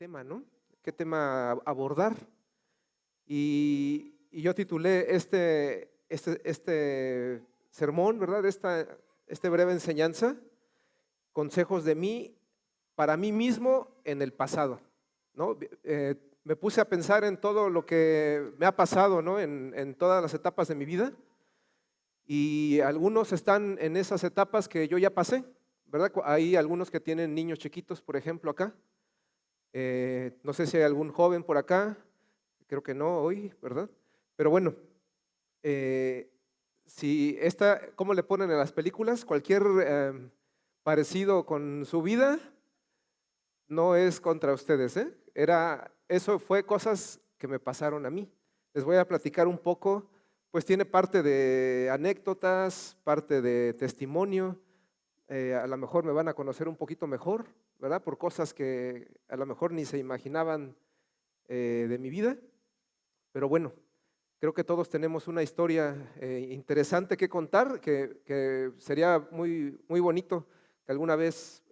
tema, ¿no? ¿Qué tema abordar? Y yo titulé este sermón, ¿verdad? Esta breve enseñanza, consejos de mí, para mí mismo en el pasado, ¿no? Me puse a pensar en todo lo que me ha pasado, ¿no? En todas las etapas de mi vida, y algunos están en esas etapas que yo ya pasé, ¿verdad? Hay algunos que tienen niños chiquitos, por ejemplo, acá. No sé si hay algún joven por acá, creo que no hoy, ¿verdad? Pero bueno, eh, si ¿cómo le ponen en las películas? Cualquier parecido con su vida no es contra ustedes, ¿eh? Eso fue cosas que me pasaron a mí. Les voy a platicar un poco, pues tiene parte de anécdotas, parte de testimonio, a lo mejor me van a conocer un poquito mejor, ¿verdad? Por cosas que a lo mejor ni se imaginaban de mi vida, pero bueno, creo que todos tenemos una historia interesante que contar, que sería muy bonito que alguna vez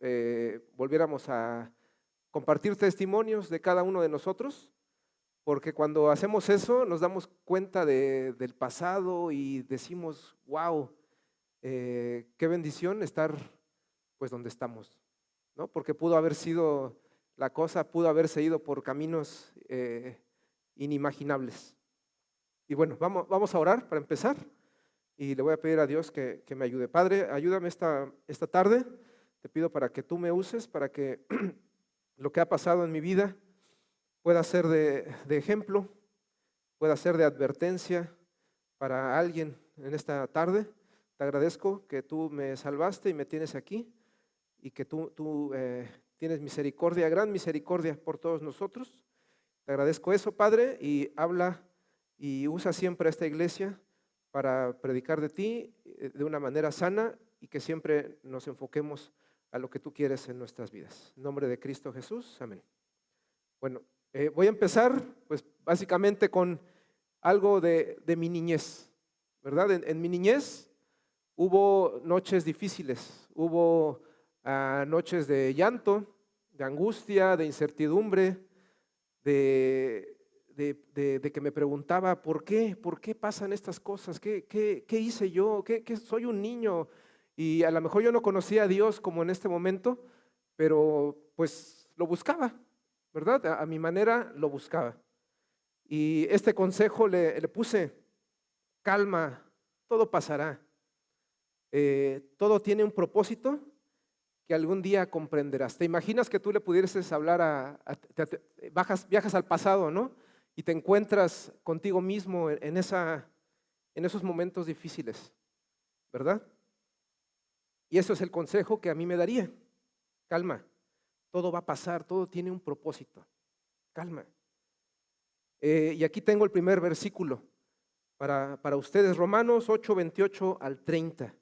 volviéramos a compartir testimonios de cada uno de nosotros, porque cuando hacemos eso nos damos cuenta del pasado y decimos, wow, qué bendición estar pues donde estamos, ¿no? Porque la cosa pudo haberse ido por caminos inimaginables. Y bueno, vamos a orar para empezar y le voy a pedir a Dios que me ayude. Padre, ayúdame esta tarde, te pido para que tú me uses, para que lo que ha pasado en mi vida pueda ser de ejemplo, pueda ser de advertencia para alguien en esta tarde. Te agradezco que tú me salvaste y me tienes aquí y que tú tienes misericordia, gran misericordia por todos nosotros. Te agradezco eso, Padre, y habla y usa siempre esta iglesia para predicar de ti de una manera sana y que siempre nos enfoquemos a lo que tú quieres en nuestras vidas. En nombre de Cristo Jesús, amén. Bueno, voy a empezar pues básicamente con algo de mi niñez, ¿verdad? En mi niñez hubo noches difíciles, hubo noches de llanto, de angustia, de incertidumbre, de que me preguntaba, ¿por qué pasan estas cosas? ¿Qué hice yo? Soy un niño? Y a lo mejor yo no conocía a Dios como en este momento, pero pues lo buscaba, ¿verdad? A mi manera lo buscaba. Y este consejo le puse, calma, todo pasará. Todo tiene un propósito que algún día comprenderás. ¿Te imaginas que tú le pudieses hablar viajas al pasado, ¿no? Y te encuentras contigo mismo en esos momentos difíciles, ¿verdad? Y eso es el consejo que a mí me daría. Calma, todo va a pasar, todo tiene un propósito. Calma. Y aquí tengo el primer versículo para ustedes, Romanos 8, 28 al 30.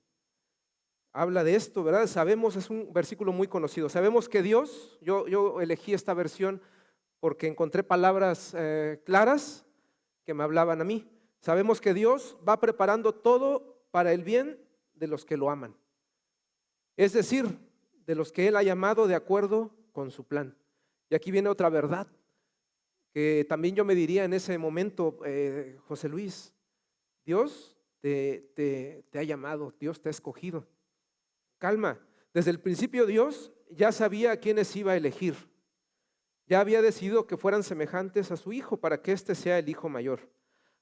Habla de esto, ¿verdad? Sabemos, es un versículo muy conocido. Sabemos que Dios, yo elegí esta versión porque encontré palabras claras que me hablaban a mí. Sabemos que Dios va preparando todo para el bien de los que lo aman. Es decir, de los que Él ha llamado de acuerdo con su plan. Y aquí viene otra verdad que también yo me diría en ese momento, José Luis, Dios te ha llamado, Dios te ha escogido. Calma, desde el principio Dios ya sabía a quiénes iba a elegir. Ya había decidido que fueran semejantes a su hijo para que éste sea el hijo mayor.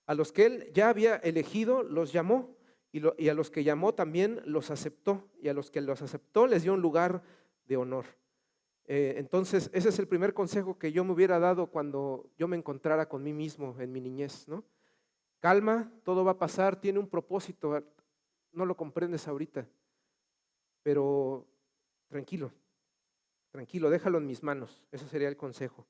A los que él ya había elegido los llamó y a los que llamó también los aceptó y a los que los aceptó les dio un lugar de honor. Entonces ese es el primer consejo que yo me hubiera dado cuando yo me encontrara con mí mismo en mi niñez, ¿no? Calma, todo va a pasar, tiene un propósito, no lo comprendes ahorita, pero tranquilo, déjalo en mis manos. Ese sería el consejo.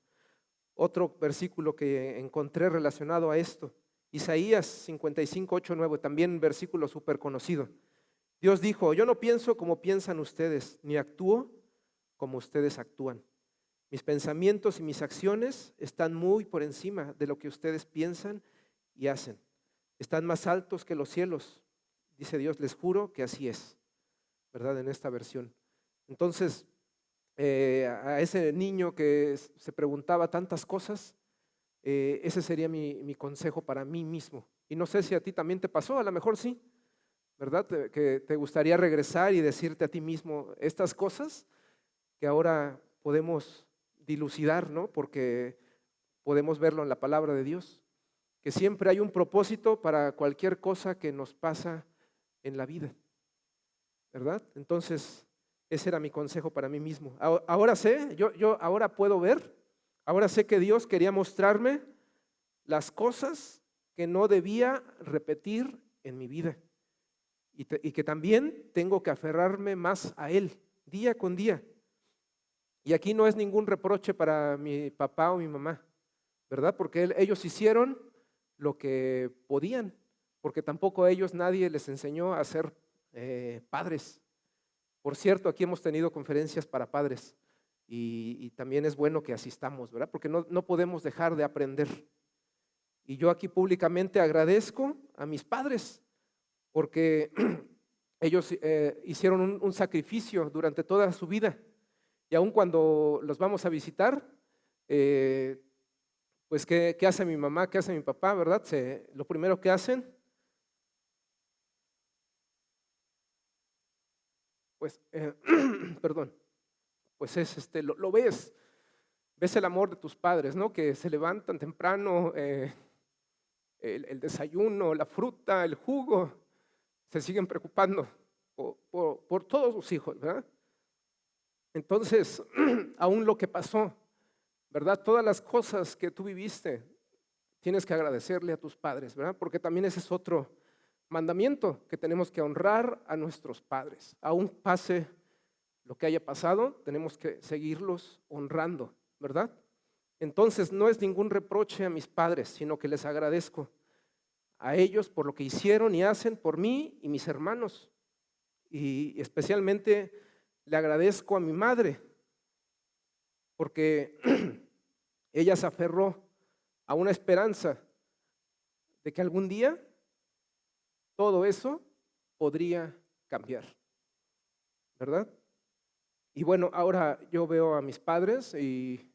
Otro versículo que encontré relacionado a esto, Isaías 55, 8, 9, también versículo súper conocido. Dios dijo, yo no pienso como piensan ustedes, ni actúo como ustedes actúan. Mis pensamientos y mis acciones están muy por encima de lo que ustedes piensan y hacen. Están más altos que los cielos. Dice Dios, les juro que así es, ¿verdad? En esta versión. Entonces, a ese niño que se preguntaba tantas cosas, ese sería mi consejo para mí mismo. Y no sé si a ti también te pasó, a lo mejor sí, ¿verdad? Que te gustaría regresar y decirte a ti mismo estas cosas que ahora podemos dilucidar, ¿no? Porque podemos verlo en la palabra de Dios, que siempre hay un propósito para cualquier cosa que nos pasa en la vida, ¿verdad? Entonces, ese era mi consejo para mí mismo. Ahora sé, yo ahora puedo ver, ahora sé que Dios quería mostrarme las cosas que no debía repetir en mi vida y que también tengo que aferrarme más a Él día con día. Y aquí no es ningún reproche para mi papá o mi mamá, ¿verdad? Porque ellos hicieron lo que podían, porque tampoco a ellos nadie les enseñó a ser padres. Por cierto, aquí hemos tenido conferencias para padres y también es bueno que asistamos, ¿verdad? Porque no podemos dejar de aprender. Y yo aquí públicamente agradezco a mis padres porque ellos hicieron un sacrificio durante toda su vida. Y aun cuando los vamos a visitar, eh, pues ¿qué hace mi mamá? ¿Qué hace mi papá? ¿Verdad? Lo primero que hacen, pues, perdón, pues es, lo ves el amor de tus padres, ¿no? Que se levantan temprano, el desayuno, la fruta, el jugo, se siguen preocupando por todos sus hijos, ¿verdad? Entonces, aún lo que pasó, ¿verdad? Todas las cosas que tú viviste, tienes que agradecerle a tus padres, ¿verdad? Porque también ese es otro mandamiento, que tenemos que honrar a nuestros padres. Aún pase lo que haya pasado, tenemos que seguirlos honrando, ¿verdad? Entonces, no es ningún reproche a mis padres, sino que les agradezco a ellos por lo que hicieron y hacen por mí y mis hermanos. Y especialmente le agradezco a mi madre, porque ella se aferró a una esperanza de que algún día todo eso podría cambiar, ¿verdad? Y bueno, ahora yo veo a mis padres y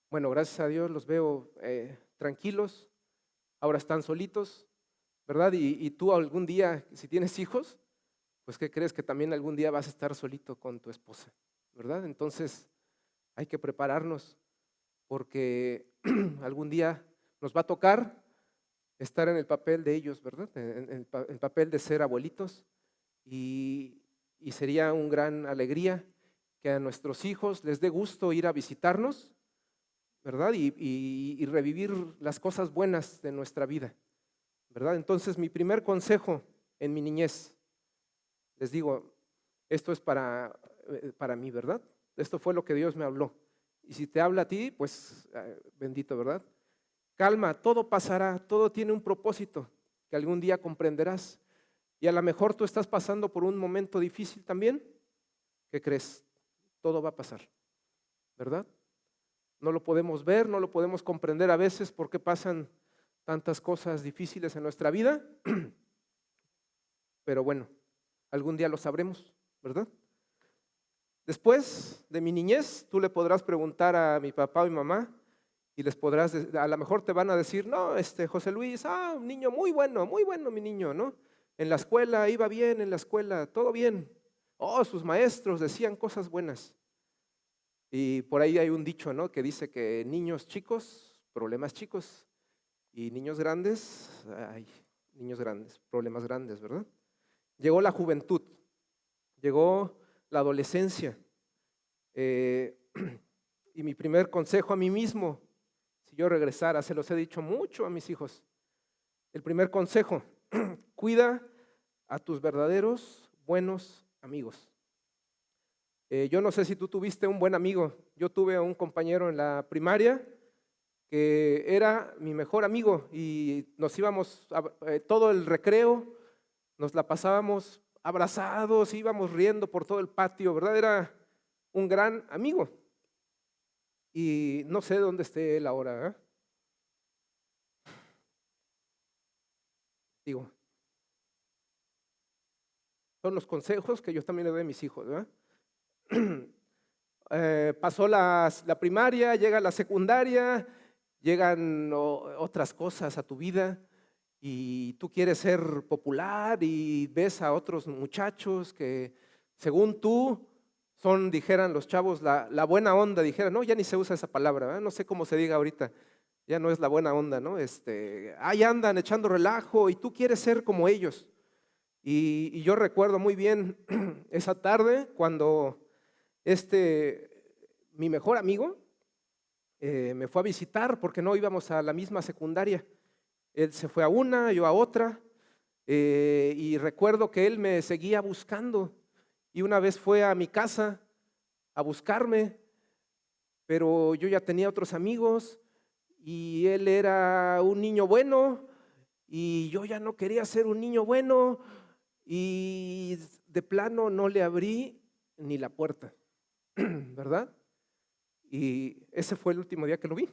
bueno, gracias a Dios los veo tranquilos, ahora están solitos, ¿verdad? Y tú algún día, si tienes hijos, pues ¿qué crees? Que también algún día vas a estar solito con tu esposa, ¿verdad? Entonces hay que prepararnos porque algún día nos va a tocar estar en el papel de ellos, ¿verdad? En el papel de ser abuelitos y sería una gran alegría que a nuestros hijos les dé gusto ir a visitarnos, ¿verdad? Y revivir las cosas buenas de nuestra vida, ¿verdad? Entonces, mi primer consejo en mi niñez, les digo, esto es para mí, ¿verdad? Esto fue lo que Dios me habló. Y si te habla a ti, pues bendito, ¿verdad? Calma, todo pasará, todo tiene un propósito que algún día comprenderás. Y a lo mejor tú estás pasando por un momento difícil también. ¿Qué crees? Todo va a pasar, ¿verdad? No lo podemos ver, no lo podemos comprender a veces por qué pasan tantas cosas difíciles en nuestra vida, pero bueno, algún día lo sabremos, ¿verdad? Después de mi niñez, tú le podrás preguntar a mi papá o mi mamá y les podrás, a lo mejor te van a decir, no, José Luis, un niño muy bueno mi niño, ¿no? En la escuela iba bien, en la escuela, todo bien. Oh, sus maestros decían cosas buenas. Y por ahí hay un dicho, ¿no? Que dice que niños chicos, problemas chicos, y niños grandes, ay, niños grandes, problemas grandes, ¿verdad? Llegó la juventud, llegó la adolescencia, eh, y mi primer consejo a mí mismo, si yo regresara, se los he dicho mucho a mis hijos, el primer consejo, cuida a tus verdaderos buenos amigos. Yo no sé si tú tuviste un buen amigo, yo tuve un compañero en la primaria que era mi mejor amigo y nos íbamos todo el recreo, nos la pasábamos abrazados, íbamos riendo por todo el patio, ¿verdad? Era un gran amigo y no sé dónde esté él ahora, ¿eh? Digo, son los consejos que yo también le doy a mis hijos, ¿verdad? pasó la primaria, llega la secundaria, llegan otras cosas a tu vida y tú quieres ser popular y ves a otros muchachos que según tú son, dijeran los chavos, la buena onda, dijeran, no, ya ni se usa esa palabra, ¿verdad? No sé cómo se diga ahorita, ya no es la buena onda, ¿no? Ahí andan echando relajo y tú quieres ser como ellos. Y yo recuerdo muy bien esa tarde cuando mi mejor amigo me fue a visitar porque no íbamos a la misma secundaria. Él se fue a una, yo a otra, y recuerdo que él me seguía buscando y una vez fue a mi casa a buscarme, pero yo ya tenía otros amigos y él era un niño bueno y yo ya no quería ser un niño bueno y de plano no le abrí ni la puerta, ¿verdad? Y ese fue el último día que lo vi.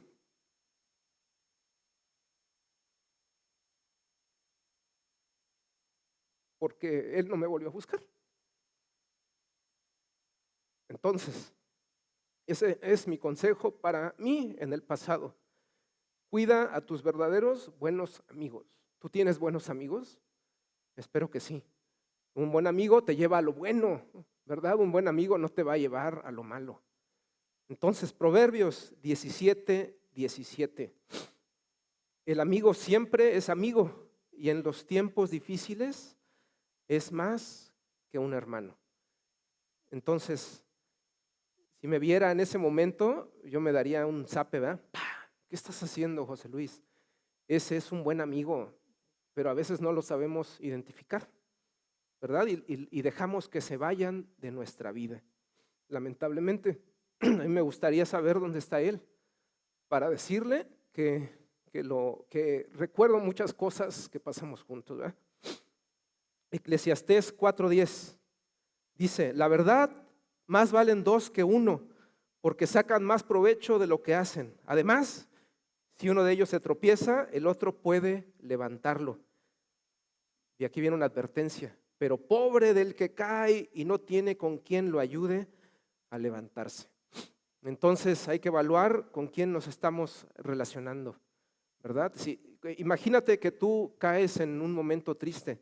Porque él no me volvió a buscar. Entonces, ese es mi consejo para mí en el pasado. Cuida a tus verdaderos buenos amigos. ¿Tú tienes buenos amigos? Espero que sí. Un buen amigo te lleva a lo bueno, ¿verdad? Un buen amigo no te va a llevar a lo malo. Entonces, Proverbios 17:17. El amigo siempre es amigo y en los tiempos difíciles es más que un hermano. Entonces, si me viera en ese momento, yo me daría un zape, ¿verdad? ¿Qué estás haciendo, José Luis? Ese es un buen amigo, pero a veces no lo sabemos identificar, ¿verdad? Y dejamos que se vayan de nuestra vida. Lamentablemente, a mí me gustaría saber dónde está él para decirle que recuerdo muchas cosas que pasamos juntos, ¿verdad? Eclesiastés 4:10 dice, la verdad, más valen dos que uno, porque sacan más provecho de lo que hacen. Además, si uno de ellos se tropieza, el otro puede levantarlo. Y aquí viene una advertencia, pero pobre del que cae y no tiene con quien lo ayude a levantarse. Entonces hay que evaluar con quién nos estamos relacionando, ¿verdad? Imagínate que tú caes en un momento triste.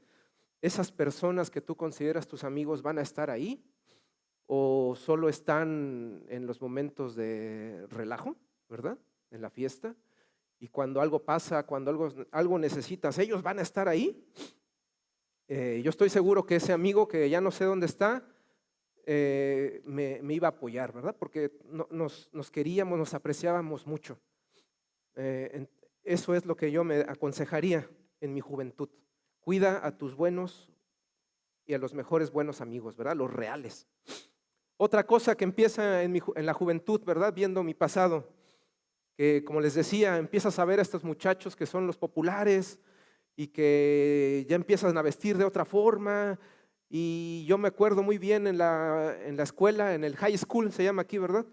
¿Esas personas que tú consideras tus amigos van a estar ahí? ¿O solo están en los momentos de relajo, verdad? En la fiesta. Y cuando algo pasa, cuando algo necesitas, ¿ellos van a estar ahí? Yo estoy seguro que ese amigo que ya no sé dónde está, me iba a apoyar, ¿verdad? Porque nos queríamos, nos apreciábamos mucho. Eso es lo que yo me aconsejaría en mi juventud. Cuida a tus buenos y a los mejores buenos amigos, ¿verdad? Los reales. Otra cosa que empieza en la juventud, ¿verdad? Viendo mi pasado, que como les decía, empiezas a ver a estos muchachos que son los populares y que ya empiezan a vestir de otra forma. Y yo me acuerdo muy bien en la escuela, en el high school se llama aquí, ¿verdad?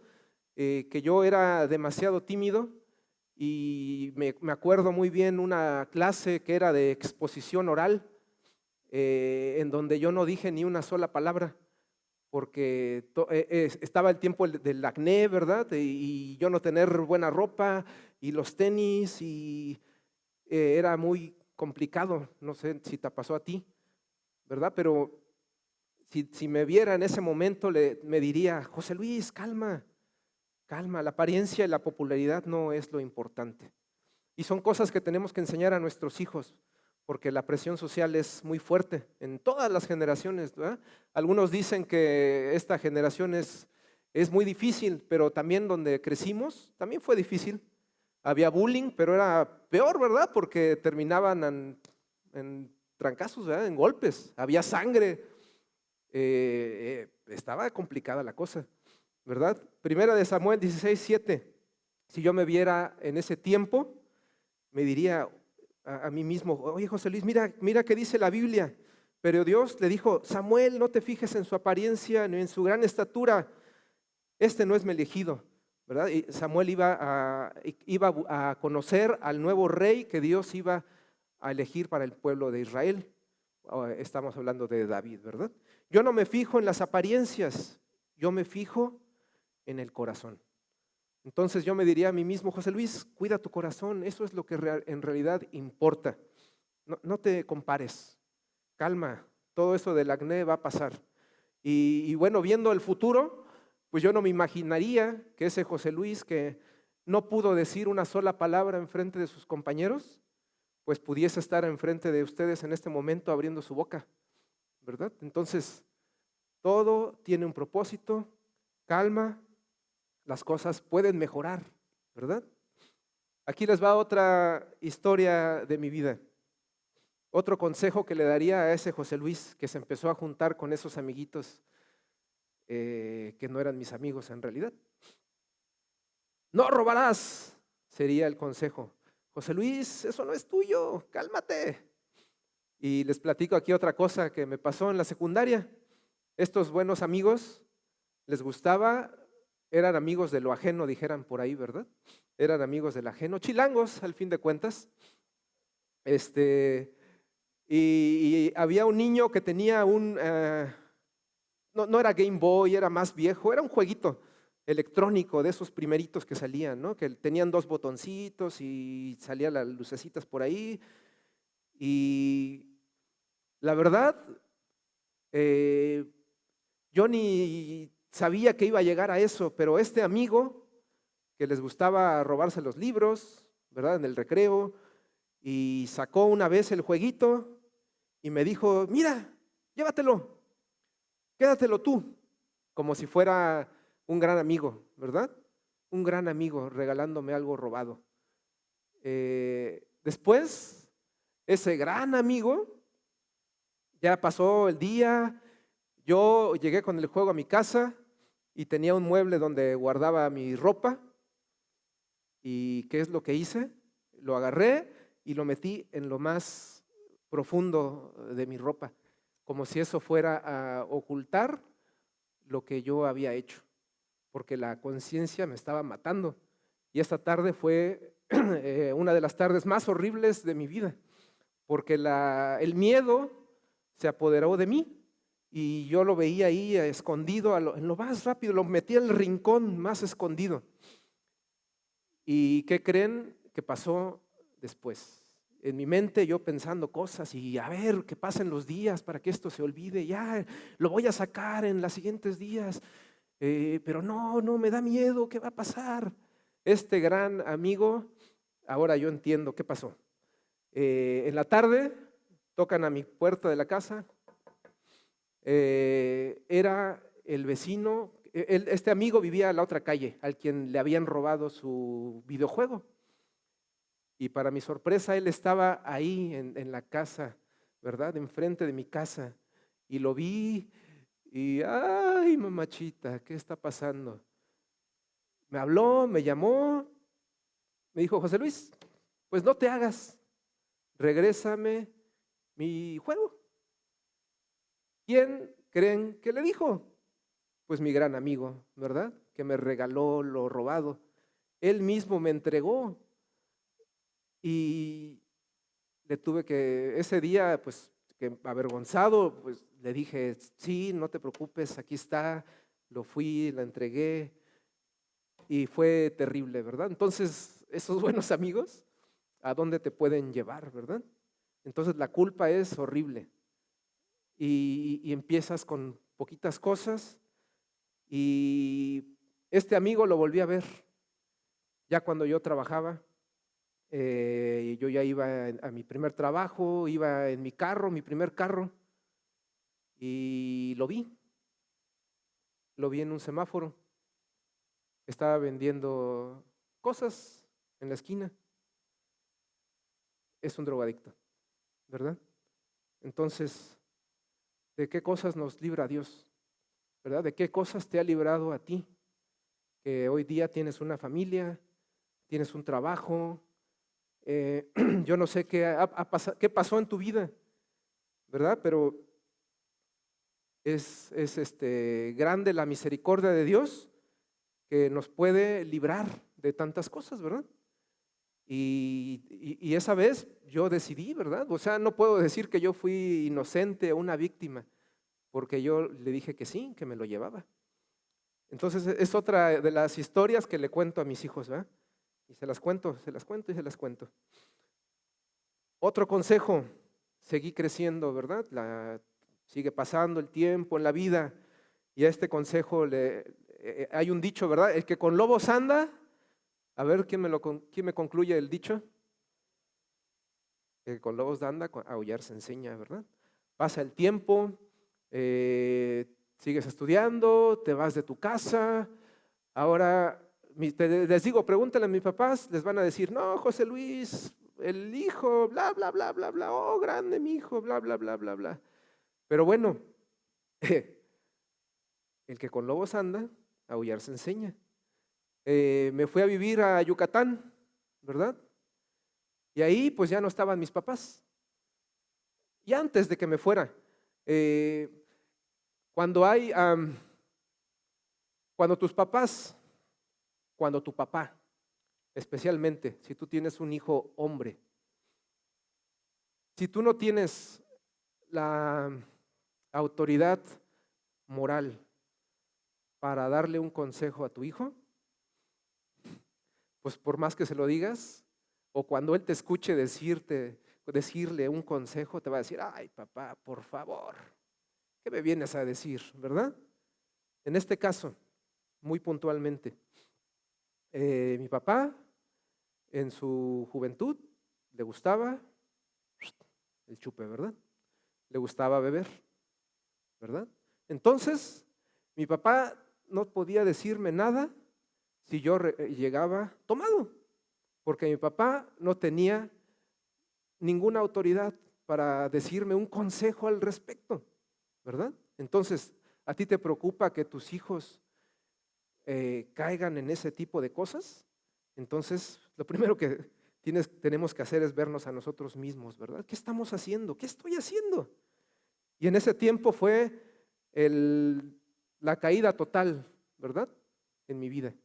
Que yo era demasiado tímido y me acuerdo muy bien una clase que era de exposición oral, en donde yo no dije ni una sola palabra porque estaba el tiempo del acné, ¿verdad? Y yo no tener buena ropa y los tenis y era muy complicado, no sé si te pasó a ti, ¿verdad? Pero si me viera en ese momento me diría, José Luis, calma, calma, la apariencia y la popularidad no es lo importante. Y son cosas que tenemos que enseñar a nuestros hijos, porque la presión social es muy fuerte en todas las generaciones, ¿verdad? Algunos dicen que esta generación es muy difícil, pero también donde crecimos, también fue difícil. Había bullying, pero era peor, ¿verdad? Porque terminaban en trancazos, ¿verdad? En golpes, había sangre, estaba complicada la cosa, ¿verdad? Primera de Samuel 16:7, si yo me viera en ese tiempo, me diría a mí mismo, oye José Luis, mira qué dice la Biblia. Pero Dios le dijo, Samuel, no te fijes en su apariencia ni en su gran estatura, este no es mi elegido, ¿verdad? Y Samuel iba a conocer al nuevo rey que Dios iba a elegir para el pueblo de Israel. Estamos hablando de David, ¿verdad? Yo no me fijo en las apariencias, yo me fijo en el corazón. Entonces yo me diría a mí mismo, José Luis, cuida tu corazón, eso es lo que en realidad importa. No te compares, calma, todo eso del acné va a pasar. Y bueno, viendo el futuro, pues yo no me imaginaría que ese José Luis que no pudo decir una sola palabra en frente de sus compañeros, pues pudiese estar enfrente de ustedes en este momento abriendo su boca, ¿verdad? Entonces, todo tiene un propósito, calma, las cosas pueden mejorar, ¿verdad? Aquí les va otra historia de mi vida. Otro consejo que le daría a ese José Luis que se empezó a juntar con esos amiguitos que no eran mis amigos en realidad. No robarás, sería el consejo. José Luis, eso no es tuyo, cálmate. Y les platico aquí otra cosa que me pasó en la secundaria. Estos buenos amigos les gustaba, eran amigos de lo ajeno, dijeran por ahí, ¿verdad? Eran amigos del ajeno, chilangos al fin de cuentas. Y había un niño que tenía no era Game Boy, era más viejo, era un jueguito electrónico de esos primeritos que salían, ¿no? Que tenían 2 botoncitos y salían las lucecitas por ahí. Y la verdad, yo ni sabía que iba a llegar a eso, pero este amigo que les gustaba robarse los libros, ¿verdad? En el recreo, y sacó una vez el jueguito y me dijo, mira, llévatelo, quédatelo tú, como si fuera un gran amigo, ¿verdad? Un gran amigo regalándome algo robado. Después, ese gran amigo, ya pasó el día, yo llegué con el juego a mi casa y tenía un mueble donde guardaba mi ropa. ¿Y qué es lo que hice? Lo agarré y lo metí en lo más profundo de mi ropa, como si eso fuera a ocultar lo que yo había hecho, porque la conciencia me estaba matando. Y esta tarde fue una de las tardes más horribles de mi vida, porque el miedo se apoderó de mí y yo lo veía ahí escondido en lo más rápido, lo metí en el rincón más escondido. ¿Y qué creen que pasó después? En mi mente yo pensando cosas y a ver qué pasen los días para que esto se olvide, ya lo voy a sacar en los siguientes días, pero no, me da miedo, ¿qué va a pasar? Este gran amigo, ahora yo entiendo qué pasó. En la tarde tocan a mi puerta de la casa, era el vecino. Este amigo vivía a la otra calle, al quien le habían robado su videojuego. Y para mi sorpresa, él estaba ahí en la casa, ¿verdad? Enfrente de mi casa. Y lo vi y, ay, mamachita, ¿qué está pasando? Me habló, me llamó, me dijo, José Luis, pues no te hagas, regrésame mi juego. ¿Quién creen que le dijo? Pues mi gran amigo, ¿verdad? Que me regaló lo robado. Él mismo me entregó y le tuve que, ese día, pues, que avergonzado, pues le dije, sí, no te preocupes, aquí está, lo fui, la entregué y fue terrible, ¿verdad? Entonces, esos buenos amigos, ¿a dónde te pueden llevar, verdad? Entonces, la culpa es horrible y empiezas con poquitas cosas. Y este amigo lo volví a ver ya cuando yo trabajaba. Yo ya iba a mi primer trabajo, iba en mi carro, mi primer carro, y lo vi en un semáforo. Estaba vendiendo cosas en la esquina. Es un drogadicto, ¿verdad? Entonces, ¿de qué cosas nos libra Dios? ¿Verdad? ¿De qué cosas te ha librado a ti? Que hoy día tienes una familia, tienes un trabajo. Yo no sé qué pasó en tu vida, ¿verdad? Pero es grande la misericordia de Dios que nos puede librar de tantas cosas, ¿verdad? Y esa vez yo decidí, ¿verdad? O sea, no puedo decir que yo fui inocente o una víctima, porque yo le dije que sí, que me lo llevaba. Entonces es otra de las historias que le cuento a mis hijos, ¿verdad? Y se las cuento y se las cuento. Otro consejo, seguí creciendo, ¿verdad? Sigue pasando el tiempo en la vida y a este consejo hay un dicho, ¿verdad? El que con lobos anda, a ver, ¿quién me concluye el dicho? El que con lobos anda, a aullar se enseña, ¿verdad? Pasa el tiempo, sigues estudiando, te vas de tu casa, ahora les digo, pregúntale a mis papás, les van a decir, no, José Luis, el hijo, bla, bla, bla, bla, bla, oh, grande mi hijo, bla, bla, bla, bla, bla. Pero bueno, el que con lobos anda, a aullar se enseña. Me fui a vivir a Yucatán, ¿verdad? Y ahí pues ya no estaban mis papás. Y antes de que me fuera, cuando tus papás, cuando tu papá, especialmente si tú tienes un hijo hombre, si tú no tienes la autoridad moral para darle un consejo a tu hijo, pues por más que se lo digas, o cuando él te escuche decirle un consejo, te va a decir, ay papá, por favor, ¿qué me vienes a decir? ¿Verdad? En este caso, muy puntualmente, mi papá en su juventud le gustaba el chupe, ¿verdad? Le gustaba beber, ¿verdad? Entonces, mi papá no podía decirme nada si yo llegaba tomado, porque mi papá no tenía ninguna autoridad para decirme un consejo al respecto, ¿verdad? Entonces, ¿a ti te preocupa que tus hijos caigan en ese tipo de cosas? Entonces, lo primero que tenemos que hacer es vernos a nosotros mismos, ¿verdad? ¿Qué estamos haciendo? ¿Qué estoy haciendo? Y en ese tiempo fue la caída total, ¿verdad? En mi vida,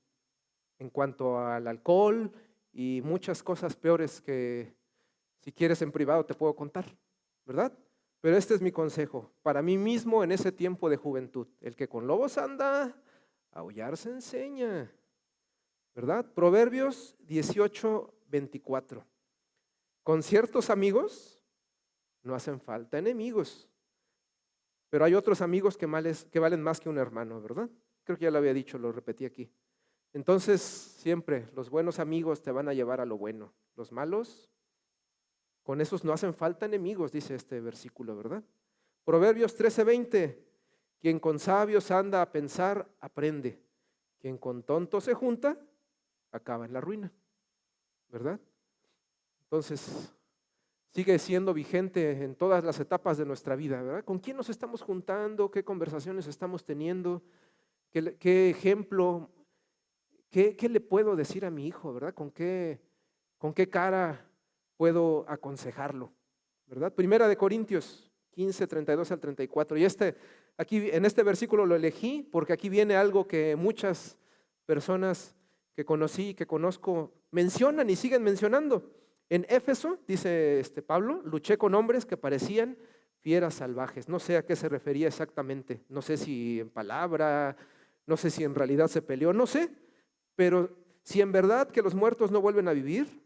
en cuanto al alcohol y muchas cosas peores que si quieres en privado te puedo contar, ¿verdad? Pero este es mi consejo para mí mismo en ese tiempo de juventud. El que con lobos anda, a aullar se enseña, ¿verdad? Proverbios 18:24. Con ciertos amigos no hacen falta enemigos, pero hay otros amigos que valen más que un hermano, ¿verdad? Creo que ya lo había dicho, lo repetí aquí. Entonces, siempre los buenos amigos te van a llevar a lo bueno. Los malos, con esos no hacen falta enemigos, dice este versículo, ¿verdad? Proverbios 13:20. Quien con sabios anda a pensar, aprende. Quien con tontos se junta, acaba en la ruina, ¿verdad? Entonces, sigue siendo vigente en todas las etapas de nuestra vida, ¿verdad? ¿Con quién nos estamos juntando? ¿Qué conversaciones estamos teniendo? ¿Qué ejemplo? ¿Qué le puedo decir a mi hijo, verdad? ¿Con qué cara puedo aconsejarlo, verdad? Primera de Corintios 15:32 al 34. Y aquí en este versículo lo elegí porque aquí viene algo que muchas personas que conocí y que conozco mencionan y siguen mencionando. En Éfeso, dice Pablo, luché con hombres que parecían fieras salvajes. No sé a qué se refería exactamente. No sé si en palabra, no sé si en realidad se peleó, no sé. Pero si en verdad que los muertos no vuelven a vivir,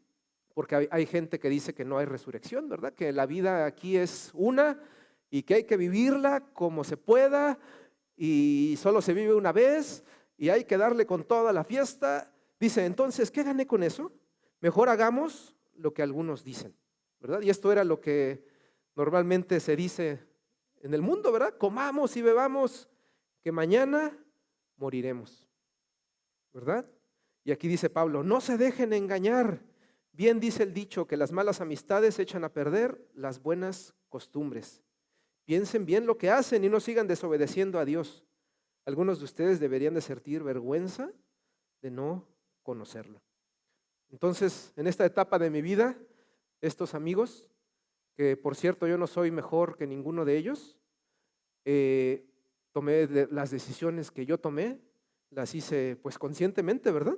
porque hay gente que dice que no hay resurrección, ¿verdad? Que la vida aquí es una y que hay que vivirla como se pueda y solo se vive una vez y hay que darle con toda la fiesta. Dice, entonces, ¿qué gané con eso? Mejor hagamos lo que algunos dicen, ¿verdad? Y esto era lo que normalmente se dice en el mundo, ¿verdad? Comamos y bebamos, que mañana moriremos, ¿verdad? Y aquí dice Pablo, no se dejen engañar. Bien dice el dicho que las malas amistades echan a perder las buenas costumbres. Piensen bien lo que hacen y no sigan desobedeciendo a Dios. Algunos de ustedes deberían de sentir vergüenza de no conocerlo. Entonces, en esta etapa de mi vida, estos amigos, que por cierto yo no soy mejor que ninguno de ellos, tomé las decisiones que yo tomé, las hice pues conscientemente, ¿verdad?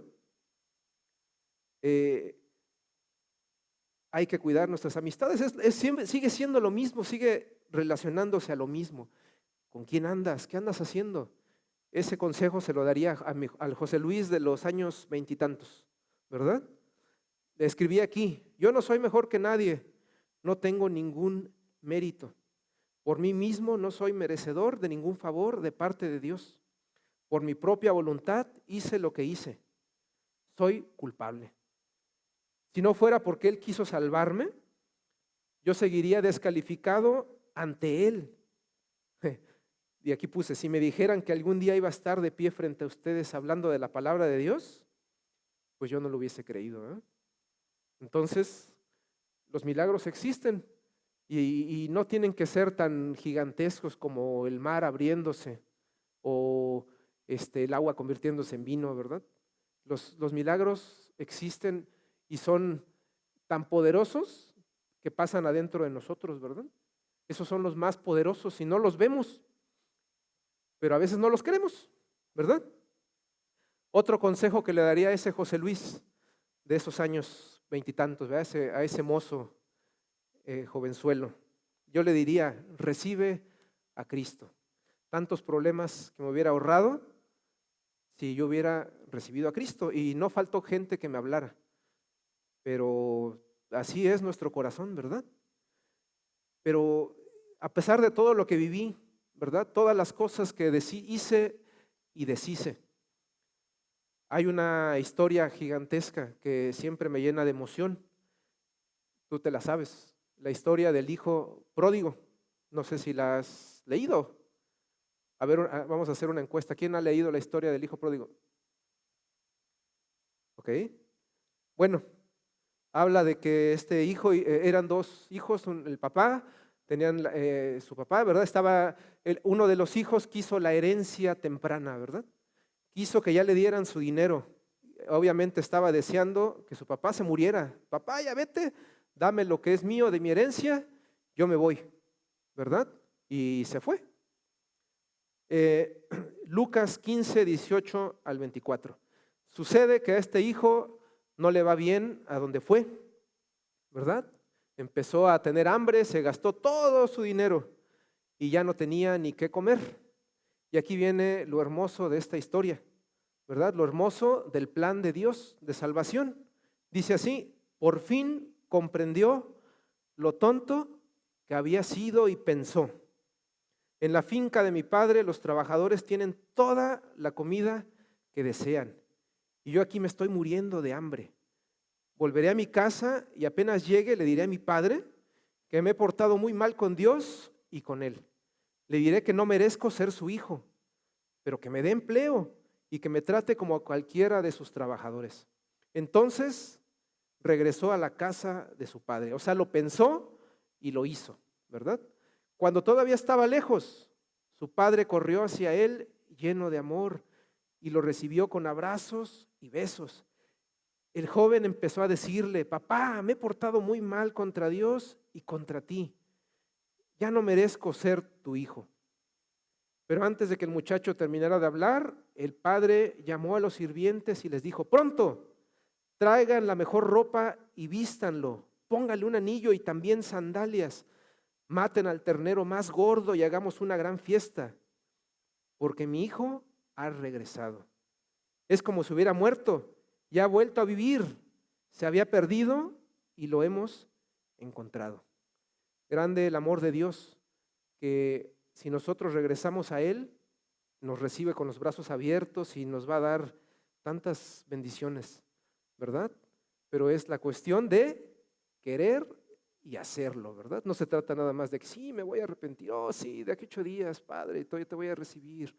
Hay que cuidar nuestras amistades, sigue siendo lo mismo, sigue relacionándose a lo mismo. ¿Con quién andas? ¿Qué andas haciendo? ese consejo se lo daría al José Luis de los años veintitantos, ¿verdad? Le escribí aquí: yo no soy mejor que nadie, no tengo ningún mérito. Por mí mismo no soy merecedor de ningún favor de parte de Dios. Por mi propia voluntad hice lo que hice. Soy culpable. Si no fuera porque Él quiso salvarme, yo seguiría descalificado ante Él. Y aquí puse: si me dijeran que algún día iba a estar de pie frente a ustedes hablando de la palabra de Dios, pues yo no lo hubiese creído, ¿eh? Entonces, los milagros existen y no tienen que ser tan gigantescos como el mar abriéndose o el agua convirtiéndose en vino, ¿verdad? Los milagros existen y son tan poderosos que pasan adentro de nosotros, ¿verdad? Esos son los más poderosos y no los vemos, pero a veces no los queremos, ¿verdad? Otro consejo que le daría a ese José Luis de esos años veintitantos, a ese mozo jovenzuelo, yo le diría: recibe a Cristo. Tantos problemas que me hubiera ahorrado si yo hubiera recibido a Cristo, y no faltó gente que me hablara, pero así es nuestro corazón, ¿verdad? Pero a pesar de todo lo que viví, ¿verdad? Todas las cosas que hice y deshice, hay una historia gigantesca que siempre me llena de emoción. Tú te la sabes, la historia del hijo pródigo. No sé si la has leído. A ver, vamos a hacer una encuesta. ¿Quién ha leído la historia del hijo pródigo? Ok. Bueno, habla de que este hijo, eran dos hijos, el papá, tenían su papá, ¿verdad? Uno de los hijos quiso la herencia temprana, ¿verdad? Quiso que ya le dieran su dinero. Obviamente estaba deseando que su papá se muriera. Papá, ya vete, dame lo que es mío de mi herencia, yo me voy, ¿verdad? Y se fue. Lucas 15, 18 al 24. Sucede que a este hijo no le va bien a donde fue, ¿verdad? Empezó a tener hambre, se gastó todo su dinero y ya no tenía ni qué comer. Y aquí viene lo hermoso de esta historia, ¿verdad? Lo hermoso del plan de Dios de salvación. Dice así: por fin comprendió lo tonto que había sido y pensó: en la finca de mi padre los trabajadores tienen toda la comida que desean y yo aquí me estoy muriendo de hambre. Volveré a mi casa y apenas llegue le diré a mi padre que me he portado muy mal con Dios y con él. Le diré que no merezco ser su hijo, pero que me dé empleo y que me trate como a cualquiera de sus trabajadores. Entonces regresó a la casa de su padre. O sea, lo pensó y lo hizo, ¿verdad? Cuando todavía estaba lejos, su padre corrió hacia él lleno de amor y lo recibió con abrazos y besos. El joven empezó a decirle: papá, me he portado muy mal contra Dios y contra ti. Ya no merezco ser tu hijo. Pero antes de que el muchacho terminara de hablar, el padre llamó a los sirvientes y les dijo: pronto, traigan la mejor ropa y vístanlo, póngale un anillo y también sandalias. Maten al ternero más gordo y hagamos una gran fiesta, porque mi hijo ha regresado. Es como si hubiera muerto y ha vuelto a vivir. Se había perdido y lo hemos encontrado. Grande el amor de Dios, que si nosotros regresamos a Él, nos recibe con los brazos abiertos y nos va a dar tantas bendiciones, ¿verdad? Pero es la cuestión de querer y hacerlo, ¿verdad? No se trata nada más de que sí, me voy a arrepentir, oh sí, de aquí 8 días, Padre, todavía te voy a recibir.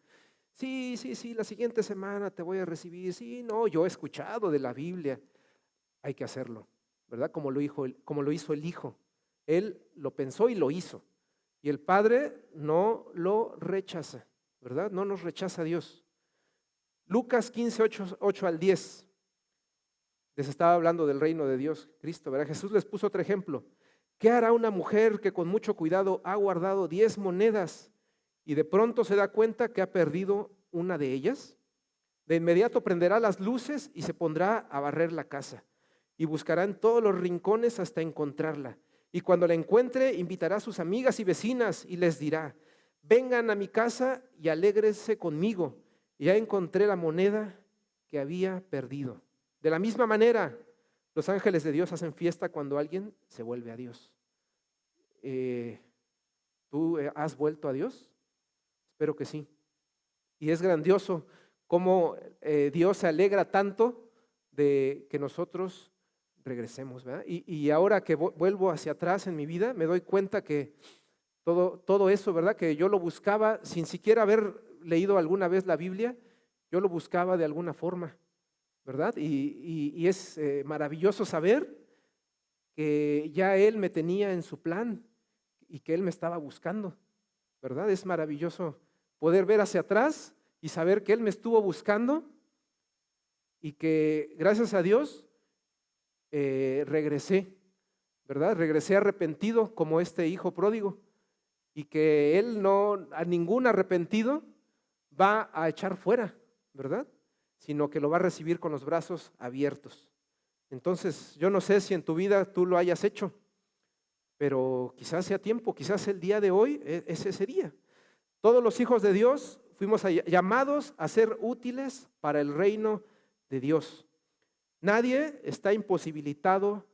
Sí, la siguiente semana te voy a recibir. Sí, no, yo he escuchado de la Biblia. Hay que hacerlo, ¿verdad? Como lo hizo el hijo. Él lo pensó y lo hizo. Y el Padre no lo rechaza, ¿verdad? No nos rechaza Dios. Lucas 15, 8 al 10. Les estaba hablando del reino de Dios, Cristo, ¿verdad? Jesús les puso otro ejemplo. ¿Qué hará una mujer que con mucho cuidado ha guardado 10 monedas y de pronto se da cuenta que ha perdido una de ellas? De inmediato prenderá las luces y se pondrá a barrer la casa y buscará en todos los rincones hasta encontrarla. Y cuando la encuentre, invitará a sus amigas y vecinas y les dirá: vengan a mi casa y alégrense conmigo, y ya encontré la moneda que había perdido. De la misma manera, los ángeles de Dios hacen fiesta cuando alguien se vuelve a Dios. ¿Tú has vuelto a Dios? Espero que sí. Y es grandioso cómo Dios se alegra tanto de que nosotros regresemos, ¿verdad? Y ahora que vuelvo hacia atrás en mi vida, me doy cuenta que todo eso, ¿verdad? Que yo lo buscaba sin siquiera haber leído alguna vez la Biblia, yo lo buscaba de alguna forma, ¿verdad? Y es maravilloso saber que ya Él me tenía en su plan y que Él me estaba buscando, ¿verdad? Es maravilloso poder ver hacia atrás y saber que Él me estuvo buscando y que gracias a Dios regresé, ¿verdad? Regresé arrepentido como este hijo pródigo y que Él no, a ningún arrepentido va a echar fuera, ¿verdad? Sino que lo va a recibir con los brazos abiertos. Entonces, yo no sé si en tu vida tú lo hayas hecho, pero quizás sea tiempo, quizás el día de hoy es ese día. Todos los hijos de Dios fuimos llamados a ser útiles para el reino de Dios. Nadie está imposibilitado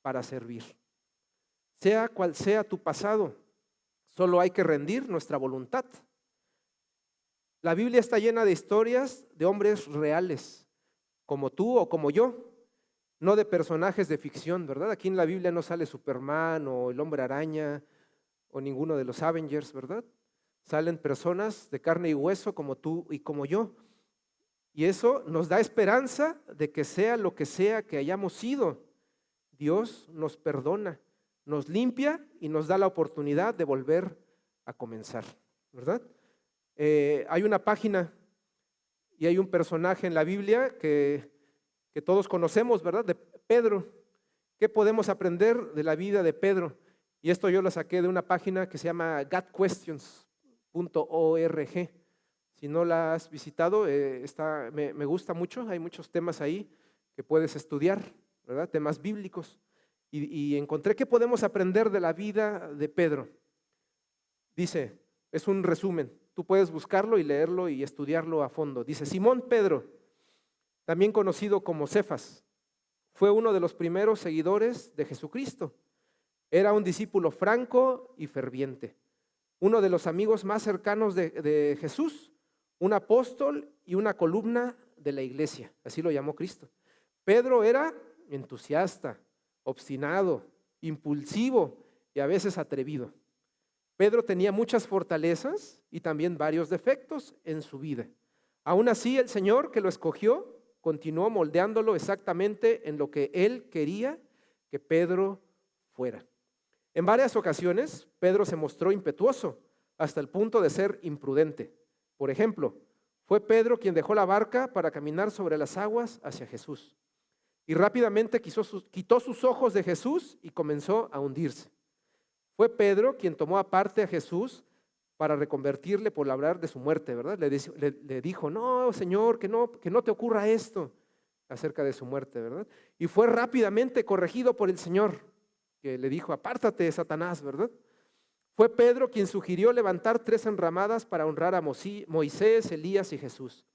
para servir. Sea cual sea tu pasado, solo hay que rendir nuestra voluntad. La Biblia está llena de historias de hombres reales, como tú o como yo, no de personajes de ficción, ¿verdad? Aquí en la Biblia no sale Superman o el Hombre Araña o ninguno de los Avengers, ¿verdad? Salen personas de carne y hueso como tú y como yo. Y eso nos da esperanza de que sea lo que sea que hayamos sido, Dios nos perdona, nos limpia y nos da la oportunidad de volver a comenzar, ¿verdad? Hay una página y hay un personaje en la Biblia que todos conocemos, ¿verdad? De Pedro. ¿Qué podemos aprender de la vida de Pedro? Y esto yo lo saqué de una página que se llama godquestions.org. Si no la has visitado, me gusta mucho, hay muchos temas ahí que puedes estudiar, ¿verdad? Temas bíblicos. Y encontré que podemos aprender de la vida de Pedro. Dice, es un resumen, tú puedes buscarlo y leerlo y estudiarlo a fondo. Dice, Simón Pedro, también conocido como Cefas, fue uno de los primeros seguidores de Jesucristo. Era un discípulo franco y ferviente, uno de los amigos más cercanos de Jesús, un apóstol y una columna de la iglesia, así lo llamó Cristo. Pedro era entusiasta, obstinado, impulsivo y a veces atrevido. Pedro tenía muchas fortalezas y también varios defectos en su vida. Aún así, el Señor que lo escogió continuó moldeándolo exactamente en lo que Él quería que Pedro fuera. En varias ocasiones, Pedro se mostró impetuoso hasta el punto de ser imprudente. Por ejemplo, fue Pedro quien dejó la barca para caminar sobre las aguas hacia Jesús. Y rápidamente quitó sus ojos de Jesús y comenzó a hundirse. Fue Pedro quien tomó aparte a Jesús para reconvertirle por hablar de su muerte, ¿verdad? Le dijo, no, Señor, que no te ocurra esto acerca de su muerte, ¿verdad? Y fue rápidamente corregido por el Señor, que le dijo, apártate, Satanás, ¿verdad? Fue Pedro quien sugirió levantar 3 enramadas para honrar a Moisés, Elías y Jesús.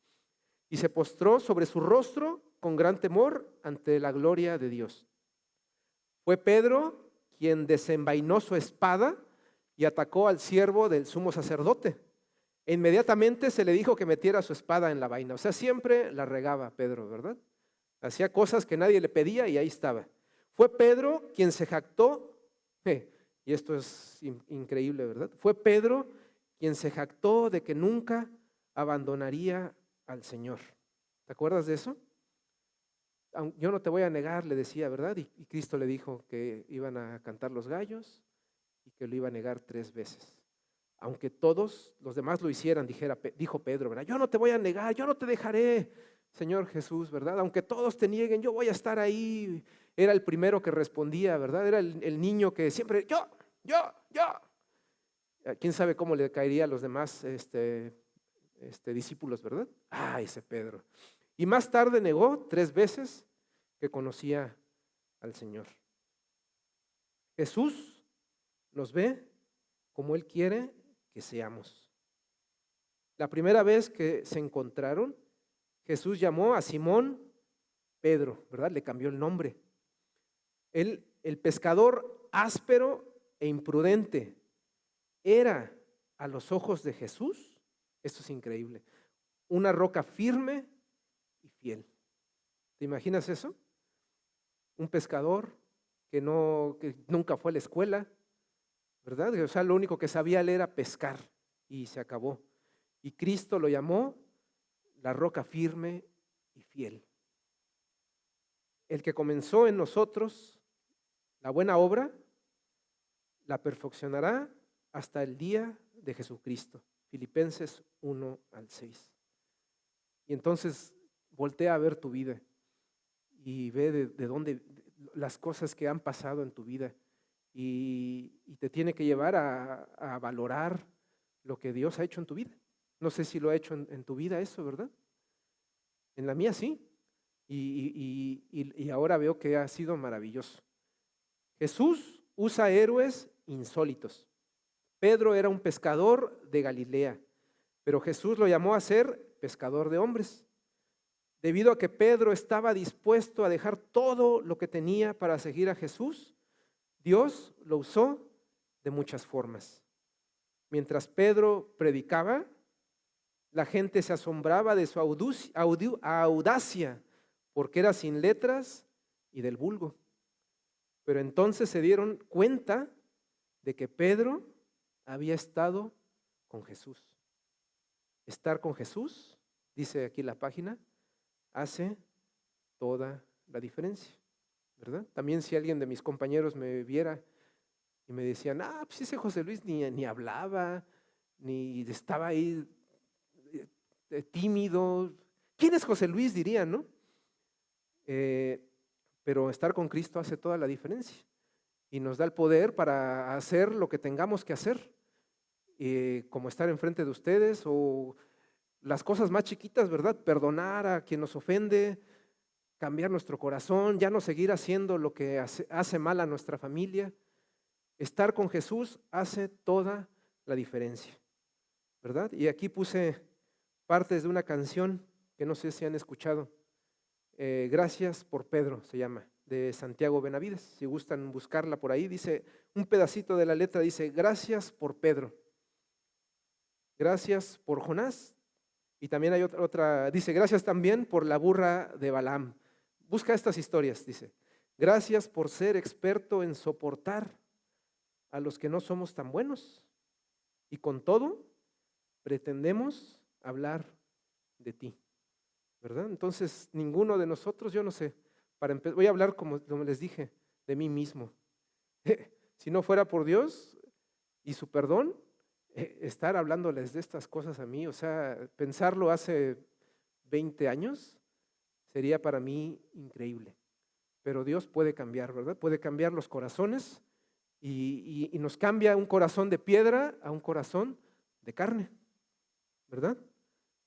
Y se postró sobre su rostro con gran temor ante la gloria de Dios. Fue Pedro quien desenvainó su espada y atacó al siervo del sumo sacerdote. E inmediatamente se le dijo que metiera su espada en la vaina. O sea, siempre la regaba Pedro, ¿verdad? Hacía cosas que nadie le pedía y ahí estaba. Fue Pedro quien se jactó, y esto es increíble, ¿verdad? Fue Pedro quien se jactó de que nunca abandonaría al Señor. ¿Te acuerdas de eso? Yo no te voy a negar, le decía, ¿verdad? Y Cristo le dijo que iban a cantar los gallos y que lo iba a negar 3 veces. Aunque todos los demás lo hicieran, dijo Pedro, ¿verdad? Yo no te voy a negar, yo no te dejaré, Señor Jesús, ¿verdad? Aunque todos te nieguen, yo voy a estar ahí. Era el primero que respondía, ¿verdad? Era el niño que siempre, yo. ¿Quién sabe cómo le caería a los demás discípulos, ¿verdad? Ese Pedro. Y más tarde negó 3 veces que conocía al Señor. Jesús nos ve como Él quiere que seamos. La primera vez que se encontraron, Jesús llamó a Simón Pedro, ¿verdad? Le cambió el nombre. El pescador áspero e imprudente era a los ojos de Jesús, esto es increíble, una roca firme y fiel. ¿Te imaginas eso? Un pescador que nunca fue a la escuela, ¿verdad? O sea, lo único que sabía él era pescar y se acabó. Y Cristo lo llamó la roca firme y fiel. El que comenzó en nosotros la buena obra, la perfeccionará hasta el día de Jesucristo. Filipenses 1-6. Y entonces voltea a ver tu vida y ve de dónde las cosas que han pasado en tu vida y te tiene que llevar a valorar lo que Dios ha hecho en tu vida. No sé si lo ha hecho en tu vida eso, ¿verdad? En la mía sí. Y ahora veo que ha sido maravilloso. Jesús usa héroes insólitos. Pedro era un pescador de Galilea, pero Jesús lo llamó a ser pescador de hombres. Debido a que Pedro estaba dispuesto a dejar todo lo que tenía para seguir a Jesús, Dios lo usó de muchas formas. Mientras Pedro predicaba, la gente se asombraba de su audacia, porque era sin letras y del vulgo. Pero entonces se dieron cuenta de que Pedro había estado con Jesús. Estar con Jesús, dice aquí la página, hace toda la diferencia, ¿verdad? También si alguien de mis compañeros me viera y me decían, pues ese José Luis ni hablaba, ni estaba ahí tímido. ¿Quién es José Luis? Dirían, ¿no? Pero estar con Cristo hace toda la diferencia y nos da el poder para hacer lo que tengamos que hacer, como estar enfrente de ustedes o las cosas más chiquitas, ¿verdad? Perdonar a quien nos ofende, cambiar nuestro corazón, ya no seguir haciendo lo que hace mal a nuestra familia. Estar con Jesús hace toda la diferencia, ¿verdad? Y aquí puse partes de una canción que no sé si han escuchado. Gracias por Pedro se llama, de Santiago Benavides. Si gustan buscarla por ahí, dice, un pedacito de la letra dice, gracias por Pedro, gracias por Jonás. Y también hay otra, dice, gracias también por la burra de Balaam. Busca estas historias, dice, gracias por ser experto en soportar a los que no somos tan buenos. Y con todo, pretendemos hablar de ti, ¿verdad? Entonces, ninguno de nosotros, yo no sé, voy a hablar como les dije, de mí mismo. Si no fuera por Dios y su perdón, estar hablándoles de estas cosas a mí, o sea, pensarlo hace 20 años sería para mí increíble. Pero Dios puede cambiar, ¿verdad? Puede cambiar los corazones y nos cambia un corazón de piedra a un corazón de carne, ¿verdad?